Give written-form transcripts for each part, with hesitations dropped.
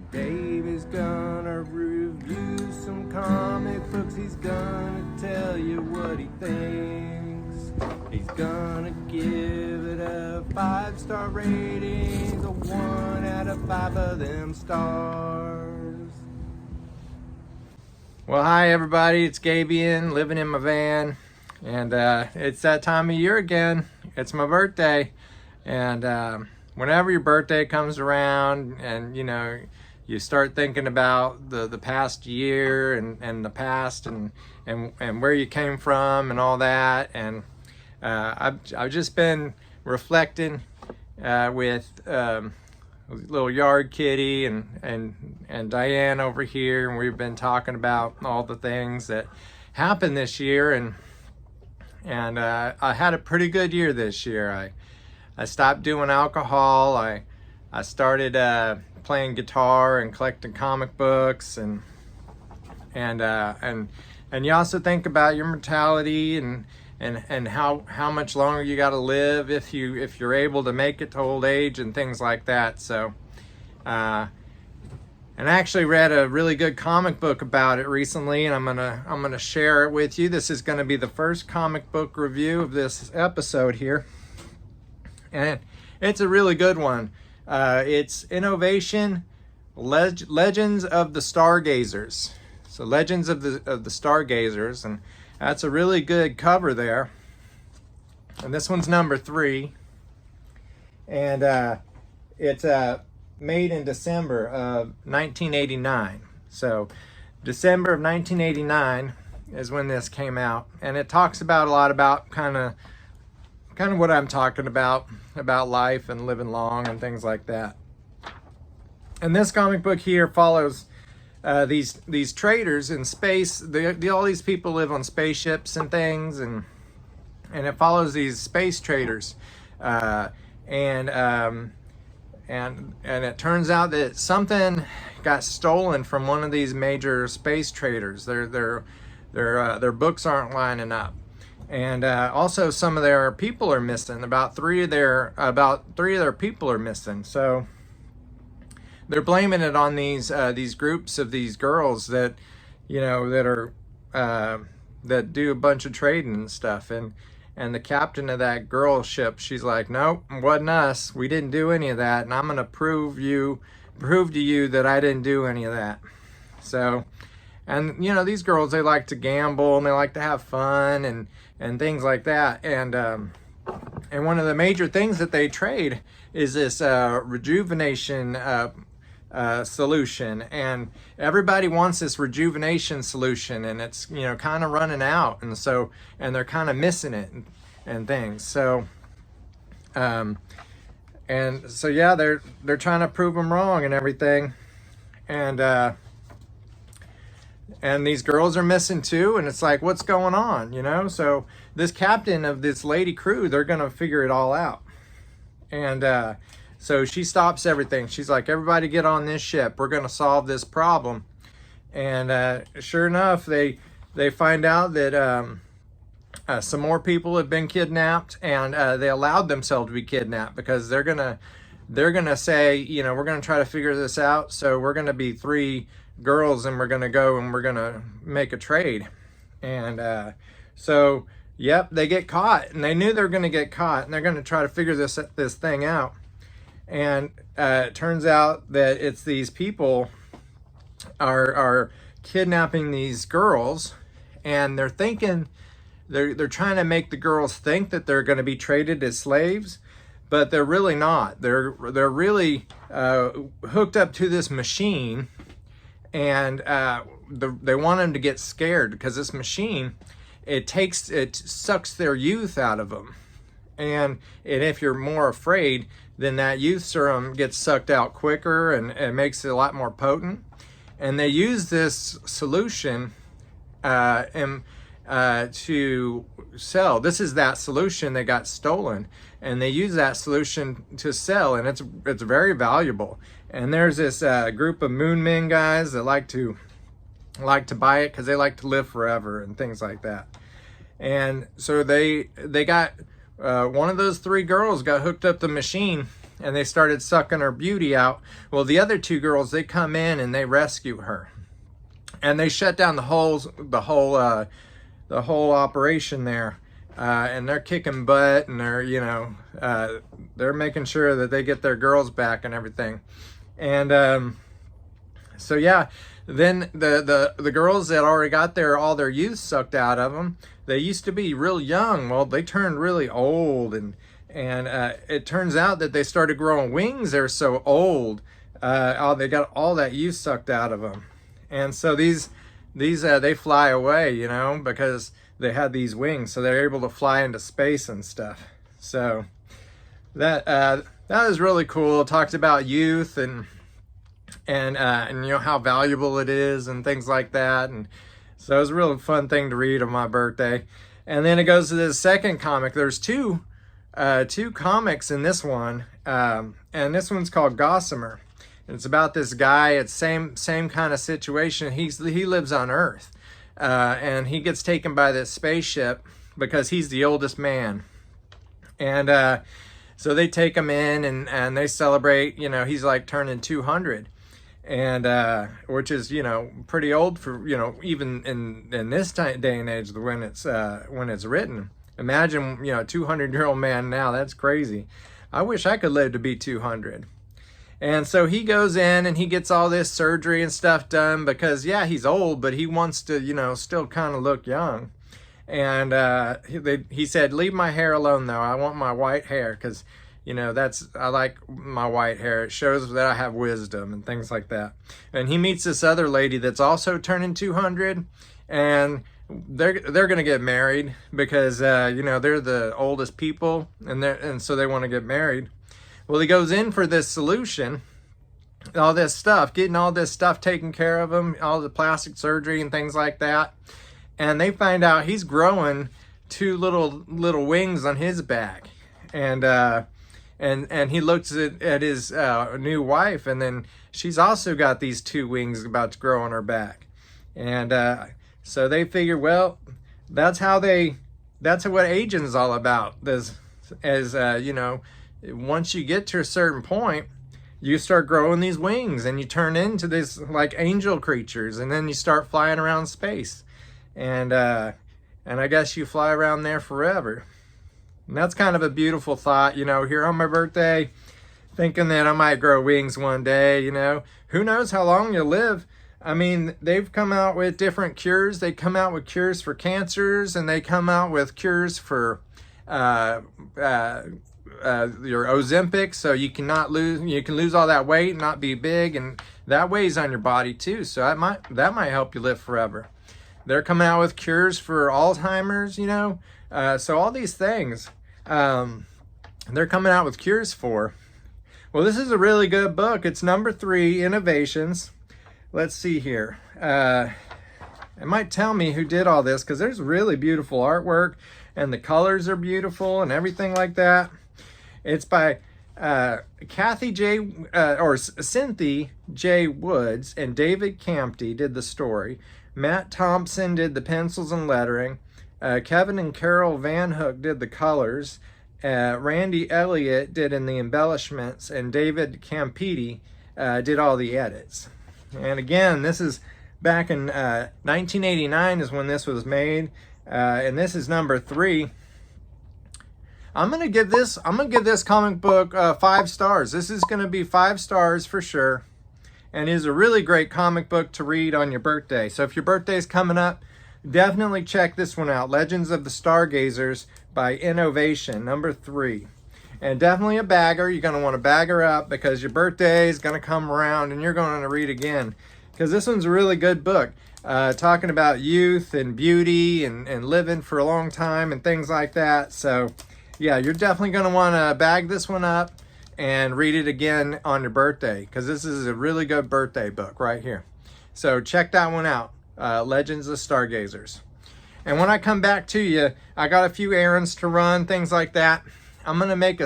Dave is gonna review some comic books. He's gonna tell you what he thinks. He's gonna give it a 5-star rating, a 1 out of 5 of them stars. Well, hi everybody, it's Gabian, living in my van, and it's that time of year again. It's my birthday, and whenever your birthday comes around, and you start thinking about the past year and the past and where you came from and all that, and I've just been reflecting with little yard kitty and Diane over here, and we've been talking about all the things that happened this year, and I had a pretty good year this year. I stopped doing alcohol. I started playing guitar and collecting comic books, and you also think about your mortality and how much longer you got to live if you're able to make it to old age and things like that. So and I actually read a really good comic book about it recently, and I'm gonna share it with you. This is gonna be the first comic book review of this episode here, and it's a really good one. It's Innovation Legends of the Stargazers. So Legends of the Stargazers, and that's a really good cover there. And this one's number 3, and it's made in December of 1989. So December of 1989 is when this came out, and it talks about a lot about kind of what I'm talking about life and living long and things like that. And this comic book here follows these traders in space. All these people live on spaceships and things, and it follows these space traders, and it turns out that something got stolen from one of these major space traders. Their books aren't lining up. And also some of their people are missing. About three of their people are missing. So they're blaming it on these groups of these girls that that do a bunch of trading and stuff. And the captain of that girl ship, she's like, nope, it wasn't us. We didn't do any of that, and I'm gonna prove to you that I didn't do any of that. So, and these girls, they like to gamble and they like to have fun and things like that, and one of the major things that they trade is this rejuvenation solution, and everybody wants this rejuvenation solution, and it's kind of running out, and they're kind of missing it and things. So yeah, they're trying to prove them wrong and everything, and these girls are missing too, and it's like, what's going on, So this captain of this lady crew, they're gonna figure it all out, and so she stops everything. She's like, everybody get on this ship, we're gonna solve this problem. And sure enough, they find out that some more people have been kidnapped, and they allowed themselves to be kidnapped because they're gonna say, we're gonna try to figure this out, so we're gonna be 3 girls, and we're gonna go and we're gonna make a trade. And so yep, they get caught, and they knew they were gonna get caught, and they're gonna try to figure this thing out. And it turns out that it's these people are kidnapping these girls, and they're thinking they're trying to make the girls think that they're going to be traded as slaves, but they're really not. They're really hooked up to this machine, and they want them to get scared because this machine, it sucks their youth out of them, and if you're more afraid, then that youth serum gets sucked out quicker, and it makes it a lot more potent. And they use this solution to sell. This is that solution that got stolen, and they use that solution to sell, and it's very valuable. And there's this group of moon men guys that like to buy it because they like to live forever and things like that. And so they got one of those 3 girls got hooked up the machine, and they started sucking her beauty out. Well, the other two girls, they come in and they rescue her, and they shut down the whole operation there. And they're kicking butt, and they're making sure that they get their girls back and everything. And so yeah, then the girls that already got all their youth sucked out of them, they used to be real young. Well, they turned really old, and it turns out that they started growing wings. They're so old. They got all that youth sucked out of them, and so these they fly away, because they had these wings, so they're able to fly into space and stuff. So that is really cool. It talks about youth and how valuable it is and things like that. And so it was a really fun thing to read on my birthday. And then it goes to the second comic. There's two comics in this one, and this one's called Gossamer. And it's about this guy. It's same kind of situation. He lives on Earth. And he gets taken by this spaceship because he's the oldest man. And so they take him in, and they celebrate, he's like turning 200. And which is, pretty old for, even in this day and age when it's written. Imagine, a 200-year-old man now. That's crazy. I wish I could live to be 200. And so he goes in and he gets all this surgery and stuff done because, yeah, he's old, but he wants to, still kind of look young. And he said, leave my hair alone, though. I want my white hair because, I like my white hair. It shows that I have wisdom and things like that. And he meets this other lady that's also turning 200, and they're going to get married because, they're the oldest people, and so they want to get married. Well, he goes in for this solution, all this stuff, getting all this stuff taken care of him, all the plastic surgery and things like that. And they find out he's growing two little wings on his back. And he looks at his new wife, and then she's also got these two wings about to grow on her back. And so they figure, well, that's what aging's all about. Once you get to a certain point, you start growing these wings and you turn into this like angel creatures, and then you start flying around space. And I guess you fly around there forever. And that's kind of a beautiful thought, here on my birthday, thinking that I might grow wings one day, Who knows how long you'll live? I mean, they've come out with different cures. They come out with cures for cancers, and they come out with cures for your Ozempic, so you can lose all that weight and not be big, and that weighs on your body too, so that might help you live forever. They're coming out with cures for Alzheimer's, so all these things they're coming out with cures for. Well, this is a really good book. It's number 3, Innovations. Let's see here. It might tell me who did all this, because there's really beautiful artwork, and the colors are beautiful and everything like that. It's by Cynthia J. Woods, and David Campty did the story. Matt Thompson did the pencils and lettering. Kevin and Carol Van Hook did the colors. Randy Elliott did in the embellishments, and David Campiti did all the edits. And again, this is back in 1989 is when this was made, and this is number 3. I'm gonna give this comic book 5 stars. This is gonna be 5 stars for sure, and is a really great comic book to read on your birthday. So if your birthday is coming up, definitely check this one out. Legends of the Stargazers by Innovation, number 3. And definitely a bagger. You're gonna want to bag her up because your birthday is gonna come around and you're going to read again, because this one's a really good book, talking about youth and beauty and living for a long time and things like that. So yeah, you're definitely going to want to bag this one up and read it again on your birthday, because this is a really good birthday book right here. So check that one out, Legends of Stargazers. And when I come back to you, I got a few errands to run, things like that. I'm going to make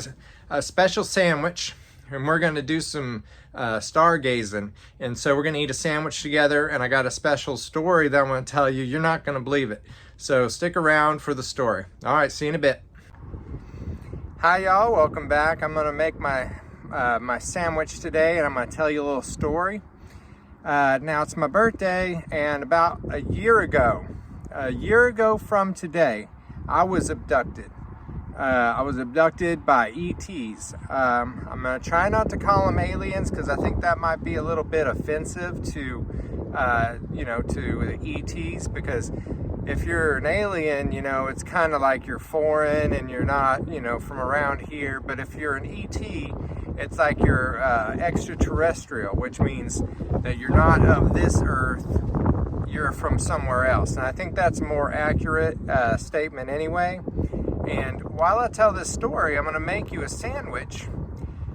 a special sandwich, and we're going to do some stargazing. And so we're going to eat a sandwich together, and I got a special story that I'm going to tell you. You're not going to believe it. So stick around for the story. All right, see you in a bit. Hi y'all, welcome back. I'm gonna make my my sandwich today, and I'm going to tell you a little story. Now it's my birthday, and about a year ago from today, I was abducted. I was abducted by ETs. I'm going to try not to call them aliens because I think that might be a little bit offensive to, to the ETs, because if you're an alien, it's kind of like you're foreign and you're not, from around here. But if you're an ET, it's like you're extraterrestrial, which means that you're not of this earth, you're from somewhere else. And I think that's a more accurate statement anyway. And while I tell this story, I'm going to make you a sandwich,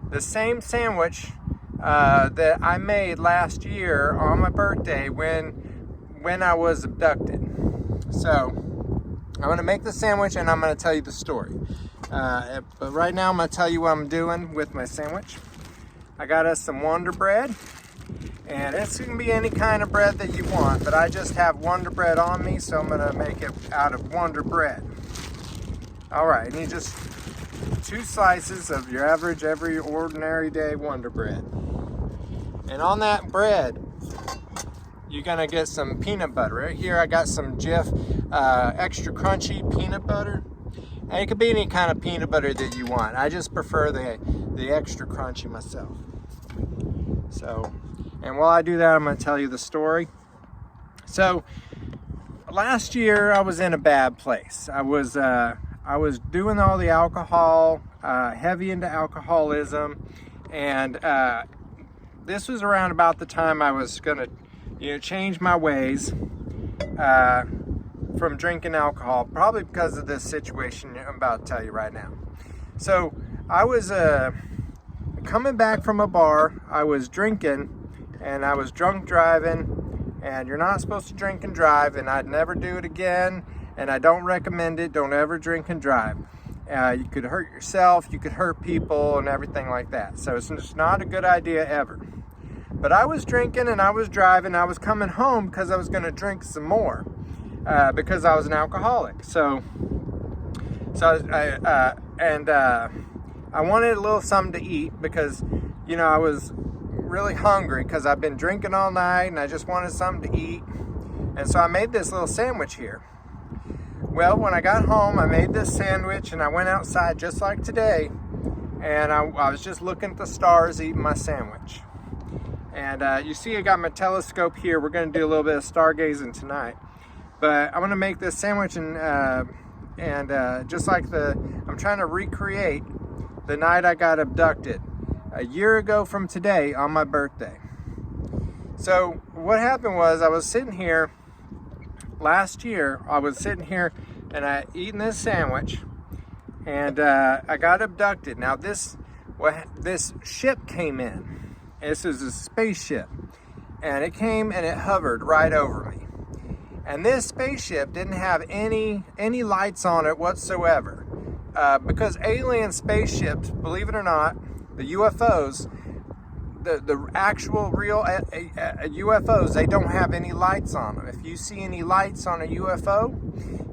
the same sandwich that I made last year on my birthday when I was abducted. So I'm going to make the sandwich and I'm going to tell you the story. But right now I'm going to tell you what I'm doing with my sandwich. I got us some Wonder Bread, and it's going to be any kind of bread that you want, but I just have Wonder Bread on me, so I'm going to make it out of Wonder Bread. All right, and you just 2 slices of your average, every ordinary day Wonder Bread. And on that bread, you're gonna get some peanut butter. Right here, I got some Jif extra crunchy peanut butter. And it could be any kind of peanut butter that you want. I just prefer the extra crunchy myself. So, and while I do that, I'm gonna tell you the story. So, last year I was in a bad place. I was doing all the alcohol, heavy into alcoholism, and this was around about the time I was gonna, change my ways from drinking alcohol, probably because of this situation I'm about to tell you right now. So I was coming back from a bar, I was drinking, and I was drunk driving, and you're not supposed to drink and drive, and I'd never do it again. And I don't recommend it. Don't ever drink and drive. You could hurt yourself, you could hurt people and everything like that. So it's just not a good idea ever. But I was drinking and I was driving. I was coming home because I was going to drink some more because I was an alcoholic. So I wanted a little something to eat because, I was really hungry because I've been drinking all night and I just wanted something to eat. And so I made this little sandwich here. Well, when I got home, I made this sandwich and I went outside just like today, and I was just looking at the stars eating my sandwich. And you see I got my telescope here. We're going to do a little bit of stargazing tonight. But I'm going to make this sandwich and just like I'm trying to recreate the night I got abducted a year ago from today on my birthday. So what happened was I was sitting here last year. I was sitting here and I eating this sandwich, and I got abducted. Now this ship came in. This is a spaceship, and it came and it hovered right over me. And this spaceship didn't have any lights on it whatsoever, because alien spaceships, believe it or not, the UFOs, the actual real UFOs, they don't have any lights on them. If you see any lights on a UFO,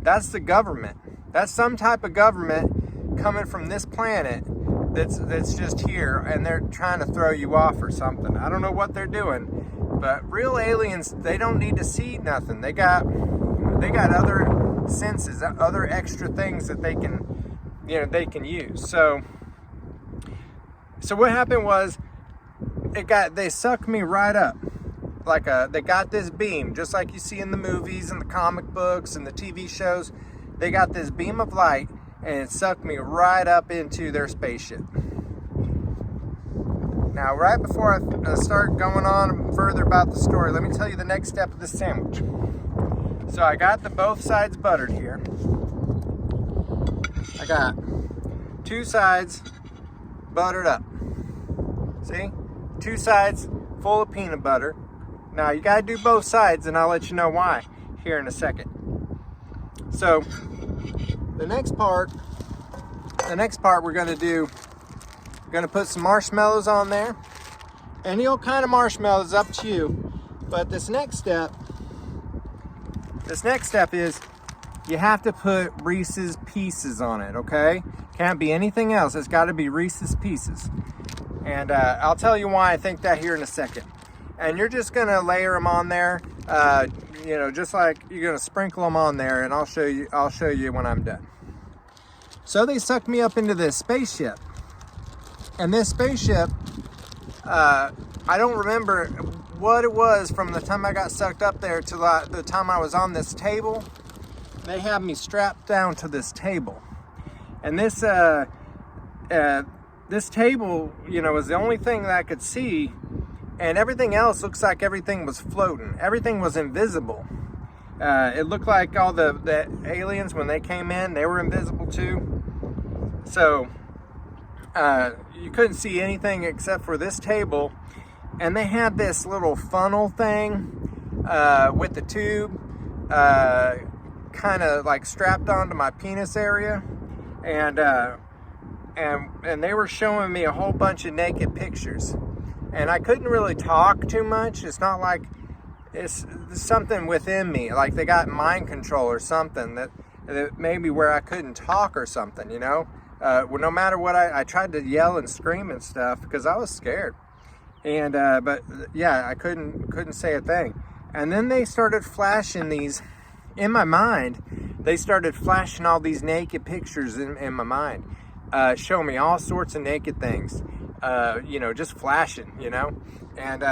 that's the government. That's some type of government coming from this planet that's just here, and they're trying to throw you off or something. I don't know what they're doing, but real aliens, they don't need to see nothing. They got other senses, other extra things that they can use. So what happened was, they sucked me right up. They got this beam, just like you see in the movies and the comic books and the TV shows. They got this beam of light and it sucked me right up into their spaceship. Now, right before I start going on further about the story, let me tell you the next step of the sandwich. So I got both sides buttered here. I got 2 sides buttered up. See? 2 sides full of peanut butter. Now you gotta do both sides, and I'll let you know why here in a second. So the next part we're gonna put some marshmallows on there. Any old kind of marshmallows, up to you. But this next step is you have to put Reese's Pieces on it, okay? Can't be anything else. It's got to be Reese's Pieces. And I'll tell you why I think that here in a second. And you're just gonna layer them on there, you know, just like you're gonna sprinkle them on there, and I'll show you when I'm done. So they sucked me up into this spaceship, and this spaceship, I don't remember what it was from the time I got sucked up there to the time I was on this table. They had me strapped down to this table, and this table, you know, was the only thing that I could see, and everything else looks like everything was floating. Everything was invisible. It looked like all the aliens, when they came in, they were invisible too. So you couldn't see anything except for this table, and they had this little funnel thing with the tube kind of like strapped onto my penis area, and they were showing me a whole bunch of naked pictures, and I couldn't really talk too much. It's not like it's something within me, like they got mind control or something that maybe where I couldn't talk or something, you know. Well, no matter what, I tried to yell and scream and stuff because I was scared, and but yeah, I couldn't say a thing. And then they started flashing these in my mind. They started flashing all these naked pictures in my mind, showing me all sorts of naked things, you know, just flashing, you know. And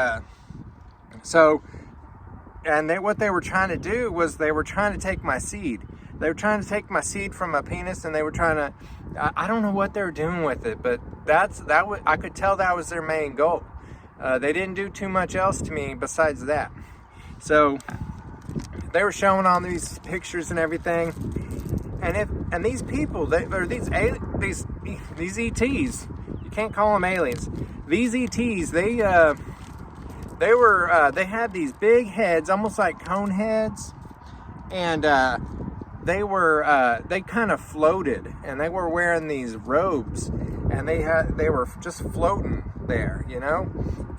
what they were trying to do was they were trying to take my seed. They were trying to take my seed from my penis, and they were trying to, I don't know what they were doing with it, but I could tell that was their main goal. They didn't do too much else to me besides that. So they were showing all these pictures and everything, and these people, these ETs, you can't call them aliens. These ETs, they had these big heads, almost like cone heads, and they kind of floated, and they were wearing these robes, and they were just floating there, you know.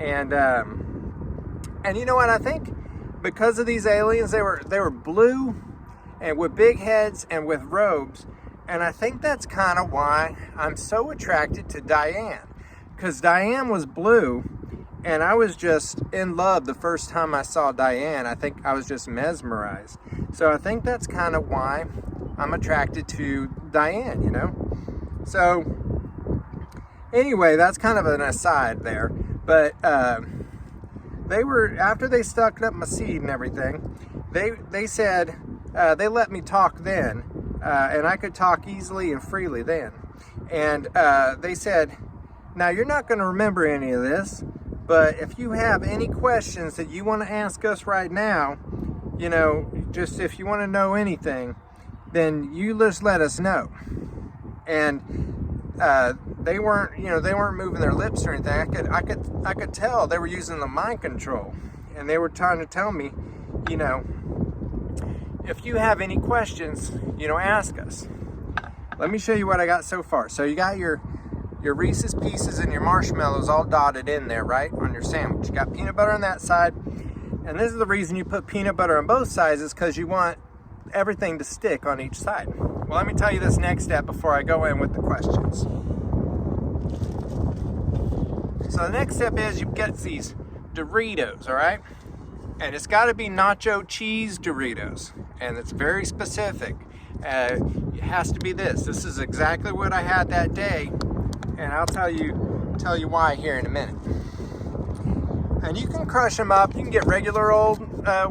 And you know what, I think because of these aliens, they were blue and with big heads and with robes, and I think that's kind of why I'm so attracted to Diane, because Diane was blue, and I was just in love the first time I saw Diane. I think I was just mesmerized. So I think that's kind of why I'm attracted to Diane, you know. So anyway, that's kind of an aside there. But they were, after they stuck up my seed and everything, they said, they let me talk then, and I could talk easily and freely then. And they said, now you're not going to remember any of this, but if you have any questions that you want to ask us right now, you know, just if you want to know anything, then you just let us know. And they weren't, you know, they weren't moving their lips or anything. I could tell they were using the mind control, and they were trying to tell me, you know, if you have any questions, you know, ask us. Let me show you what I got so far. So you got your Reese's Pieces and your marshmallows all dotted in there, right, on your sandwich. You got peanut butter on that side, and this is the reason you put peanut butter on both sides, is because you want everything to stick on each side. Well, let me tell you this next step before I go in with the questions. So the next step is you get these Doritos, all right? And it's got to be nacho cheese Doritos, and it's very specific. It has to be this. This is exactly what I had that day, and I'll tell you why here in a minute. And you can crush them up. You can get regular old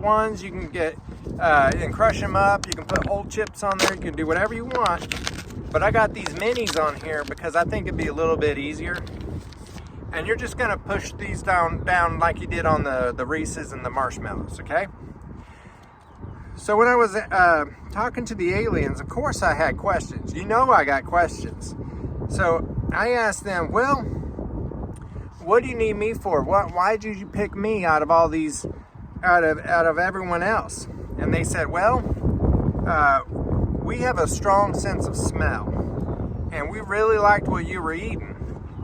ones. You can get and crush them up. You can put old chips on there. You can do whatever you want. But I got these minis on here because I think it'd be a little bit easier. And you're just gonna push these down like you did on the Reese's and the marshmallows, okay? So when I was talking to the aliens, of course I had questions. You know I got questions. So I asked them, well, what do you need me for? Why did you pick me out of all these, out of everyone else? And they said, well, we have a strong sense of smell, and we really liked what you were eating,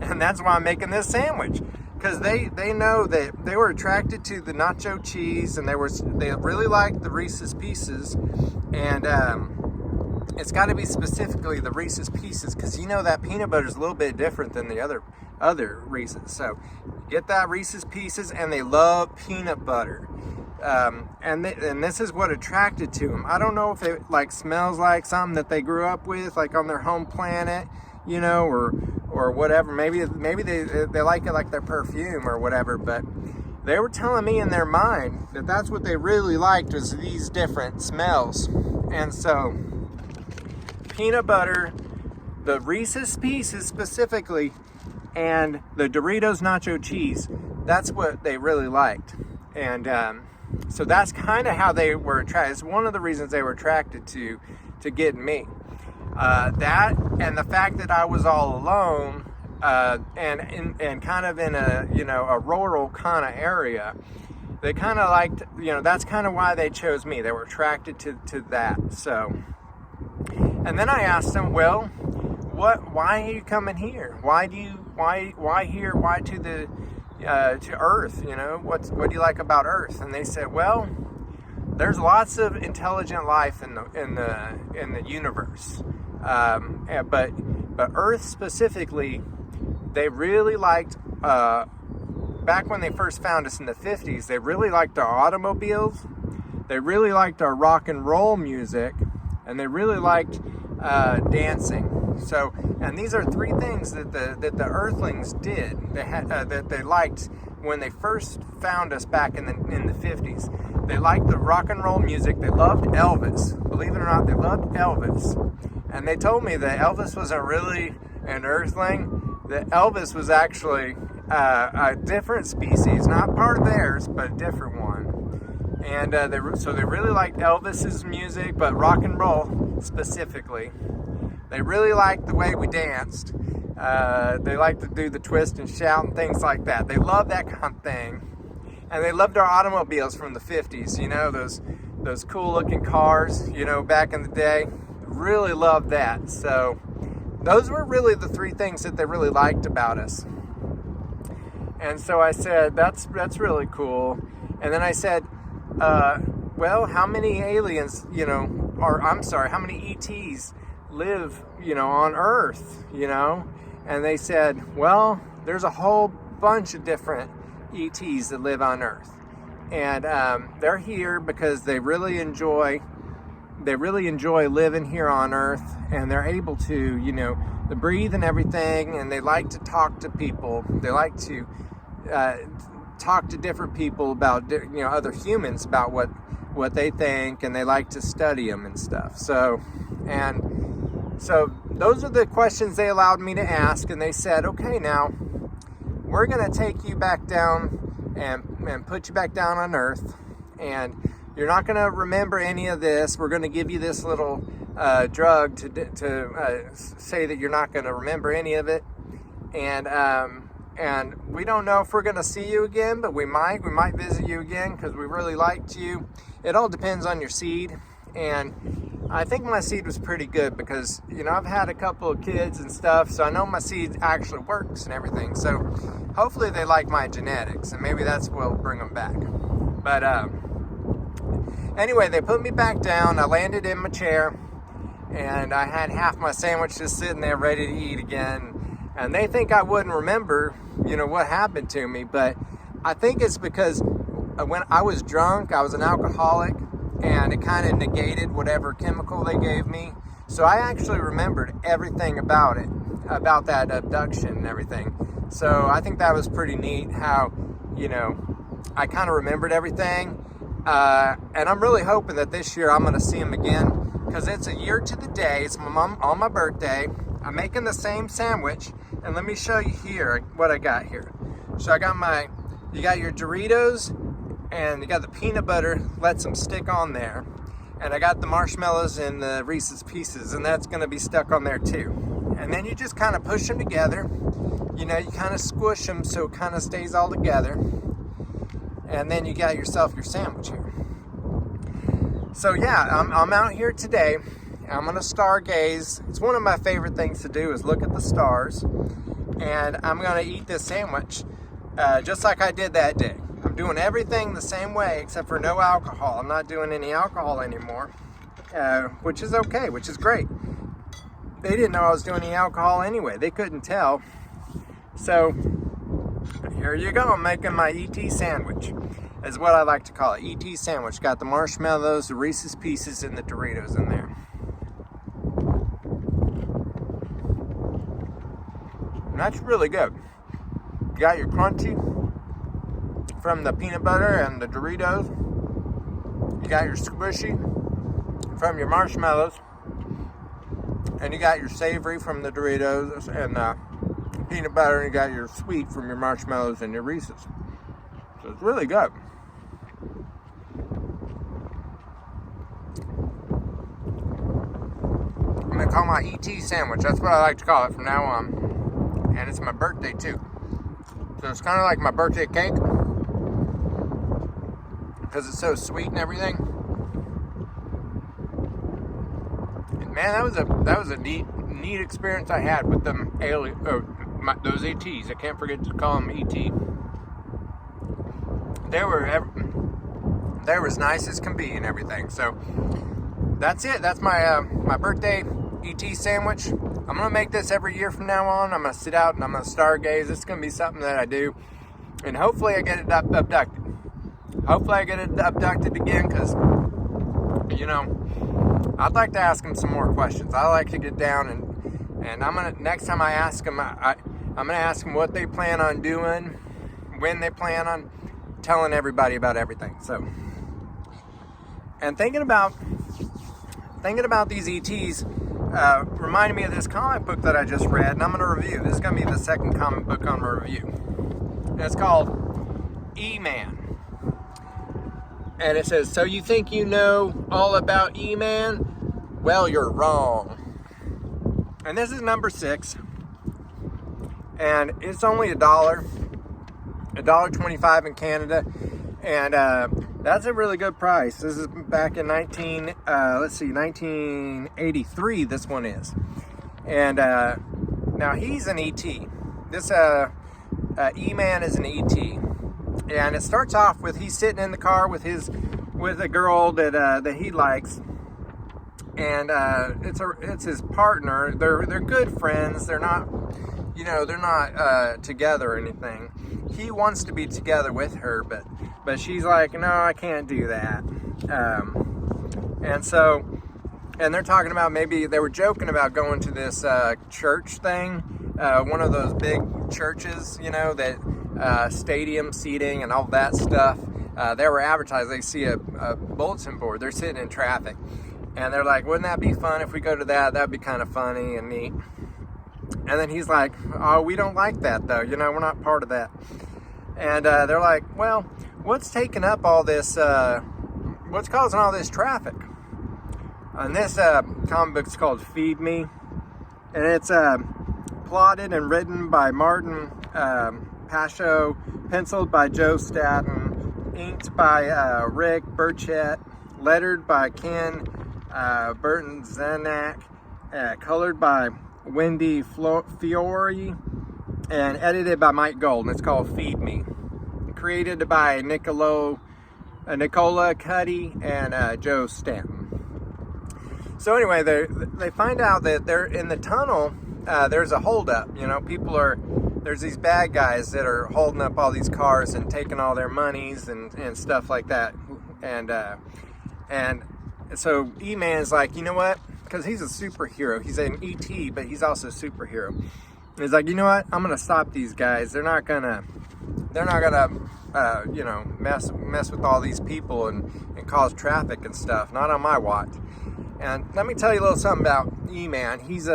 and that's why I'm making this sandwich. Because they know that they were attracted to the nacho cheese, and they really liked the Reese's Pieces, and it's got to be specifically the Reese's Pieces, because you know that peanut butter is a little bit different than the other other Reese's. So get that Reese's Pieces, and they love peanut butter. And this is what attracted to them. I don't know if it like smells like something that they grew up with, like on their home planet, you know, or whatever. Maybe they like it like their perfume or whatever. But they were telling me in their mind that that's what they really liked, was these different smells. And so peanut butter, the Reese's Pieces specifically, and the Doritos nacho cheese, that's what they really liked. And so that's kind of how they were attracted. It's one of the reasons they were attracted to getting me. That and the fact that I was all alone, and kind of in a, you know, a rural kind of area. They kind of liked, you know, that's kind of why they chose me. They were attracted to that. So, and then I asked them, well, why are you coming here? Why here? Why to the to Earth? You know, what do you like about Earth? And they said, well, there's lots of intelligent life in the universe, but Earth specifically, they really liked. Back when they first found us in the 50s, they really liked our automobiles, they really liked our rock and roll music, and they really liked dancing. So, and these are three things that the Earthlings did. They had that they liked when they first found us back in the 50s. They liked the rock and roll music. They loved Elvis. Believe it or not, they loved Elvis. And they told me that Elvis wasn't really an Earthling. That Elvis was actually a different species, not part of theirs, but a different one. And so they really liked Elvis's music, but rock and roll specifically. They really liked the way we danced. They liked to do the twist and shout and things like that. They loved that kind of thing. And they loved our automobiles from the 50s, you know, those cool looking cars, you know, back in the day. Really loved that. So those were really the three things that they really liked about us. And so I said, that's really cool. And then I said, well, how many aliens, you know, how many ETs live, you know, on Earth, you know? And they said, well, there's a whole bunch of different ETs that live on Earth. And they're here because they really enjoy living here on Earth, and they're able to, you know, to breathe and everything, and they like to talk to people. They like to talk to different people about, you know, other humans about what they think, and they like to study them and stuff. So those are the questions they allowed me to ask, and they said, okay, now we're going to take you back down and put you back down on Earth, and you're not going to remember any of this. We're going to give you this little drug to say that you're not going to remember any of it, and we don't know if we're going to see you again, but we might visit you again because we really liked you. It all depends on your seed, and I think my seed was pretty good because, you know, I've had a couple of kids and stuff, so I know my seed actually works and everything. So hopefully they like my genetics, and maybe that's what will bring them back. But anyway, they put me back down. I landed in my chair, and I had half my sandwich just sitting there ready to eat again. And they think I wouldn't remember, you know, what happened to me, but I think it's because when I was drunk, I was an alcoholic, and it kind of negated whatever chemical they gave me. So I actually remembered everything about it, about that abduction and everything. So I think that was pretty neat how, you know, I kind of remembered everything. And I'm really hoping that this year I'm going to see them again, because it's a year to the day. It's on my birthday. I'm making the same sandwich, and let me show you here what I got here. So I got you got your Doritos, and you got the peanut butter, let some stick on there. And I got the marshmallows and the Reese's Pieces, and that's gonna be stuck on there too. And then you just kind of push them together. You know, you kind of squish them so it kind of stays all together. And then you got yourself your sandwich here. So yeah, I'm out here today. I'm gonna stargaze. It's one of my favorite things to do is look at the stars. And I'm gonna eat this sandwich just like I did that day. I'm doing everything the same way except for no alcohol. I'm not doing any alcohol anymore, which is okay, which is great. They didn't know I was doing any alcohol anyway. They couldn't tell So here you go. I'm making my ET sandwich, is what I like to call it. ET sandwich. Got the marshmallows, the Reese's Pieces, and the Doritos in there. And that's really good. You got your crunchy from the peanut butter and the Doritos. You got your squishy from your marshmallows. And you got your savory from the Doritos and peanut butter. And you got your sweet from your marshmallows and your Reese's. So it's really good. I'm going to call my ET sandwich. That's what I like to call it from now on. And it's my birthday too. So it's kind of like my birthday cake, because it's so sweet and everything. And man, that was a neat experience I had with them those ETs. I can't forget to call them ET. They were as nice as can be and everything. So that's it. That's my my birthday ET sandwich. I'm gonna make this every year from now on. I'm gonna sit out and I'm gonna stargaze. It's gonna be something that I do, and hopefully I get it abducted. Hopefully I get it abducted again, because I'd like to ask them some more questions. I like to get down and I'm gonna, next time I ask them, I'm gonna ask them what they plan on doing, when they plan on telling everybody about everything. So, and thinking about these ETs. Reminded me of this comic book that I just read, and I'm going to review. This is going to be the second comic book I'm going to review. And it's called E-Man. And it says, so you think you know all about E-Man? Well, you're wrong. And this is number 6. And it's only $1.25 in Canada. And that's a really good price. This is back in 1983, this one is. And now he's an ET. This E-Man is an ET. And it starts off with he's sitting in the car with a girl that he likes. And it's his partner. They're good friends. They're not together or anything. He wants to be together with her, but she's like, no, I can't do that. And they're talking about, maybe they were joking about going to this church thing, one of those big churches, that stadium seating and all that stuff. They were advertising. They see a bulletin board. They're sitting in traffic, and they're like, wouldn't that be fun if we go to that? That'd be kind of funny and neat. And then he's like, oh, we don't like that though. We're not part of that. And they're like, well, what's taking up all this, what's causing all this traffic? And this comic book's called Feed Me. And it's plotted and written by Martin Pasho, penciled by Joe Staton, inked by Rick Burchett, lettered by Ken Burton Zanak, colored by Wendy Fiore, and edited by Mike Gold. And it's called Feed Me. Created by Nicola Cuddy and Joe Stanton. So anyway, they find out that they're in the tunnel. There's a holdup. There's these bad guys that are holding up all these cars and taking all their monies and stuff like that. And so E-Man's like, you know what? Because he's a superhero. He's an ET, but he's also a superhero. He's like, you know what? I'm gonna stop these guys. They're not gonna mess with all these people and cause traffic and stuff. Not on my watch. And let me tell you a little something about E-Man. He's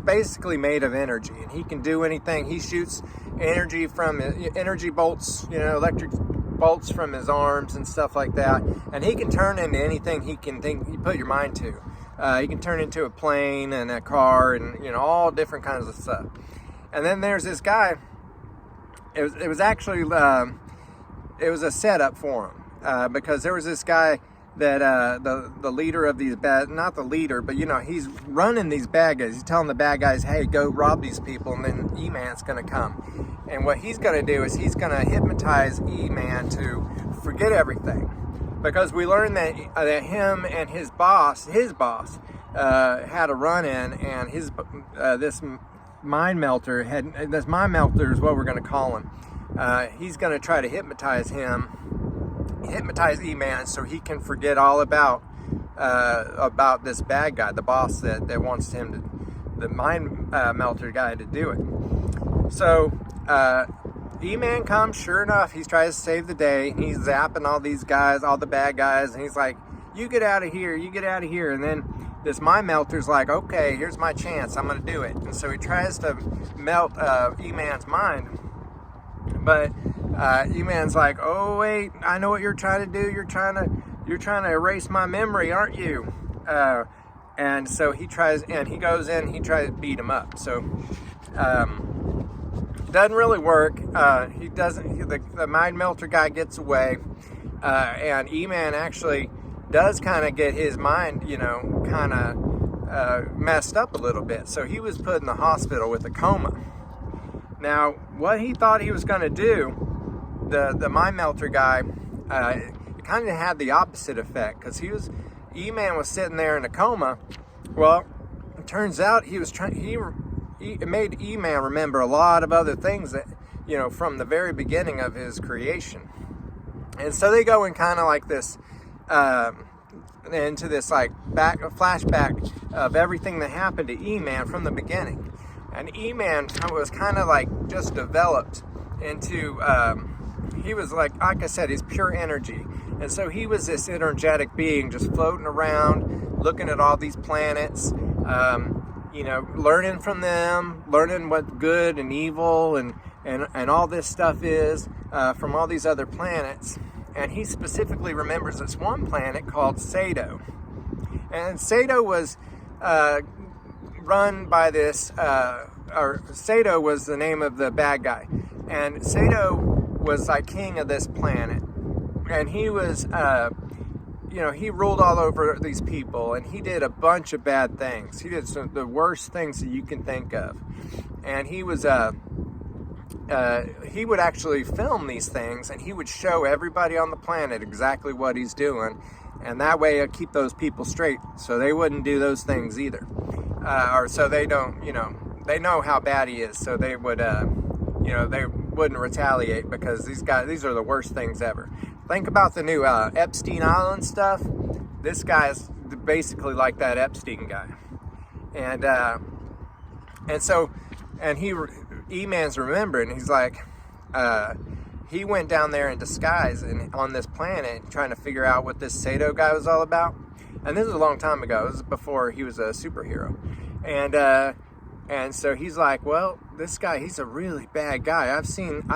basically made of energy, and he can do anything. He shoots energy bolts, electric bolts from his arms and stuff like that. And he can turn into anything he put your mind to. He can turn into a plane and a car and, all different kinds of stuff. And then there's this guy. It was actually, it was a setup for him, because there was this guy that, the leader of these not the leader, but he's running these bad guys. He's telling the bad guys, hey, go rob these people, and then E-Man's gonna come. And what he's gonna do is he's gonna hypnotize E-Man to forget everything. Because we learned that him and his boss had a run-in, and mind melter this mind melter is what we're going to call him. He's going to try to hypnotize E-Man, so he can forget all about this bad guy, the boss that wants him to, the mind melter guy, to do it. So E-Man comes, sure enough, he tries to save the day. He's zapping all these guys, all the bad guys, and he's like, you get out of here, you get out of here. And then this mind melter's like, okay, here's my chance, I'm gonna do it. And so he tries to melt E-Man's mind, but E-Man's like, oh wait, I know what you're trying to do. You're trying to erase my memory, aren't you? And so he tries, and he goes in, he tries to beat him up. So doesn't really work. He doesn't. The mind melter guy gets away, and E-Man actually does kind of get his mind, kind of messed up a little bit. So he was put in the hospital with a coma. Now, what he thought he was going to do, the mind melter guy, it kind of had the opposite effect, because E-Man was sitting there in a coma. Well, it turns out he made E-Man remember a lot of other things that, from the very beginning of his creation. And so they go in kind of like this, into this like flashback of everything that happened to E-Man from the beginning. And E-Man was kind of like just developed into, he was like I said, he's pure energy. And so he was this energetic being just floating around, looking at all these planets, learning from them, learning what good and evil and all this stuff is from all these other planets. And he specifically remembers this one planet called Sado. And Sado was run by this, Sado was the name of the bad guy. And Sado was like king of this planet. And he was, he ruled all over these people, and he did a bunch of bad things. He did some of the worst things that you can think of. And he was, he would actually film these things, and he would show everybody on the planet exactly what he's doing. And that way it'd keep those people straight, so they wouldn't do those things either. Or so they don't, they know how bad he is, so they would, they wouldn't retaliate, because these are the worst things ever. Think about the new Epstein Island stuff. This guy is basically like that Epstein guy. And so E-Man's remembering, he's like, he went down there in disguise and on this planet trying to figure out what this Sado guy was all about. And this is a long time ago. This is before he was a superhero. And so he's like, well, this guy, he's a really bad guy. I've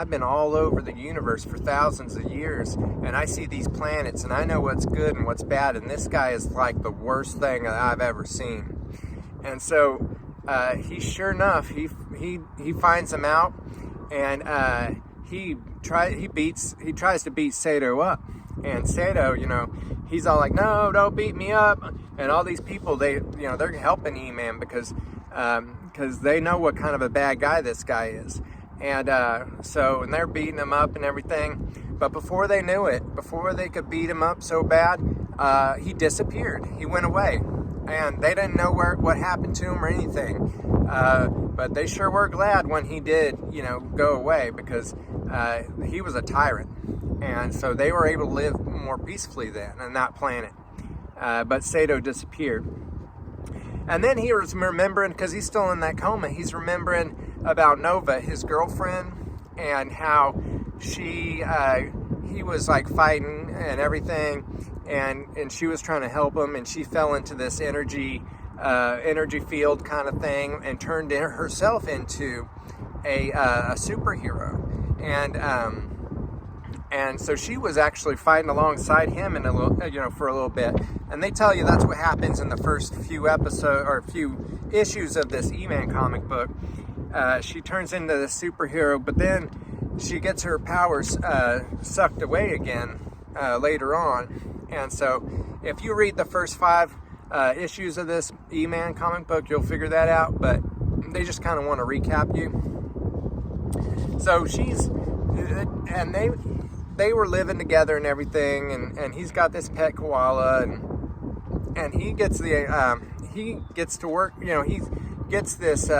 been all over the universe for thousands of years, and I see these planets, and I know what's good and what's bad, and this guy is like the worst thing that I've ever seen. And so he, sure enough, he finds him out, and he tries to beat Sado up. And Sado, he's all like, no, don't beat me up. And all these people, they're helping E-Man because they know what kind of a bad guy this guy is. And and they're beating him up and everything. But before they knew it, before they could beat him up so bad, he disappeared. He went away. And they didn't know what happened to him or anything. But they sure were glad when he did, go away, because he was a tyrant. And so they were able to live more peacefully then on that planet. But Sado disappeared. And then he was remembering, because he's still in that coma, he's remembering about Nova, his girlfriend, and how he was like fighting and everything, and she was trying to help him, and she fell into this energy field kind of thing and turned herself into a superhero. And so she was actually fighting alongside him for a little bit. And they tell you that's what happens in the first few issues of this E-Man comic book. She turns into the superhero, but then she gets her powers sucked away again later on. And so if you read the first 5 issues of this E-Man comic book, you'll figure that out. But they just kind of want to recap you. So they were living together and everything, and he's got this pet koala, and he gets to work, he gets this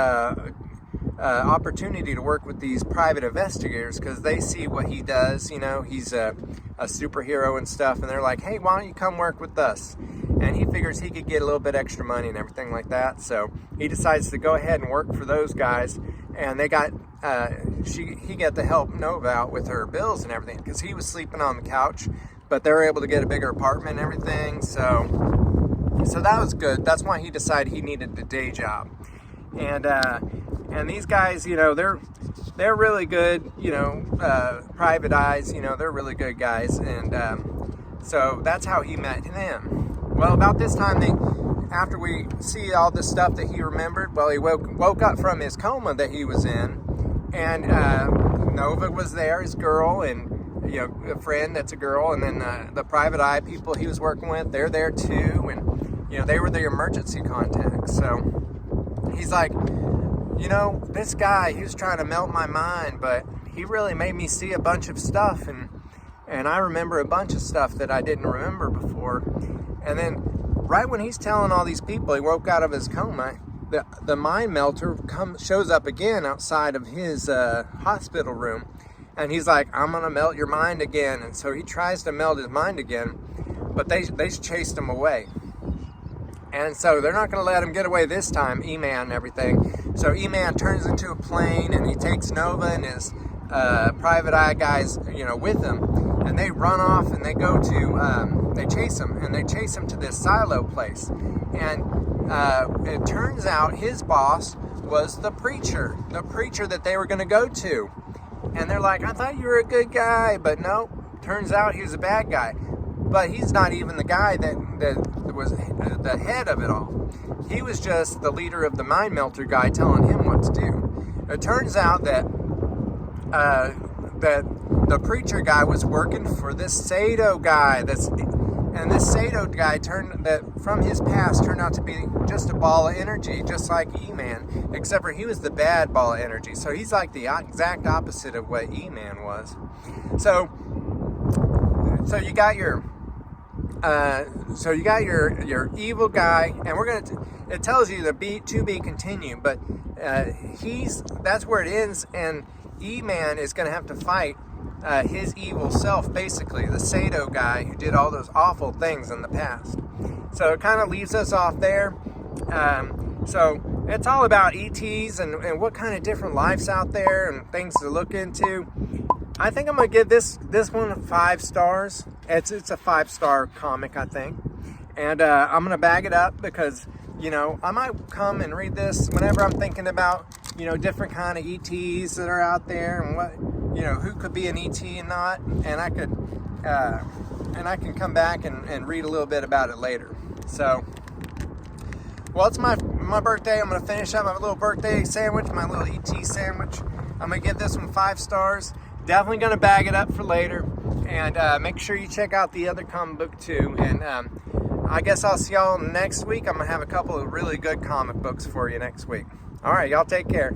opportunity to work with these private investigators because they see what he does. You know, he's a superhero and stuff, and they're like, hey, why don't you come work with us? And he figures he could get a little bit extra money and everything like that. So he decides to go ahead and work for those guys. And they got, he got to help Nova out with her bills and everything because he was sleeping on the couch, but they were able to get a bigger apartment and everything. So that was good. That's why he decided he needed the day job. And these guys, you know, they're really good, you know, private eyes, you know, they're really good guys. And so that's how he met them. Well, about this time, after we see all this stuff that he remembered, well, he woke up from his coma that he was in, and Nova was there, his girl, and, you know, a friend that's a girl, and then the private eye people he was working with, they're there too, and, you know, they were the emergency contacts. So he's like, you know, this guy, he was trying to melt my mind, but he really made me see a bunch of stuff, and I remember a bunch of stuff that I didn't remember before. And then right when he's telling all these people he woke out of his coma, the mind melter shows up again outside of his hospital room. And he's like, I'm going to melt your mind again. And so he tries to melt his mind again, but they chased him away. And so they're not going to let him get away this time, E-Man and everything. So E-Man turns into a plane, and he takes Nova and his private eye guys, you know, with him. And they run off, and they go to, they chase him, and they chase him to this silo place. And it turns out his boss was the preacher that they were going to go to. And they're like, I thought you were a good guy, but no, turns out he was a bad guy. But he's not even the guy that was the head of it all. He was just the leader of the mind melter guy telling him what to do. It turns out that the preacher guy was working for this Sato guy. And this Sato guy from his past turned out to be just a ball of energy, just like E-Man, except for he was the bad ball of energy. So he's like the exact opposite of what E-Man was. So you got your evil guy, and it tells you to be continued, but that's where it ends, and E-Man is going to have to fight his evil self, basically, the Sato guy who did all those awful things in the past. So it kind of leaves us off there. So it's all about ETs and what kind of different lives out there and things to look into. I think I'm going to give this one 5 stars. It's a 5-star comic, I think. And I'm going to bag it up because, you know, I might come and read this whenever I'm thinking about, you know, different kind of ETs that are out there and what, you know, who could be an ET and not. And I can come back and read a little bit about it later. So, well, it's my birthday. I'm going to finish up my little birthday sandwich, my little ET sandwich. I'm going to give this one 5 stars. Definitely going to bag it up for later. And make sure you check out the other comic book too. And I guess I'll see y'all next week. I'm going to have a couple of really good comic books for you next week. All right, y'all take care.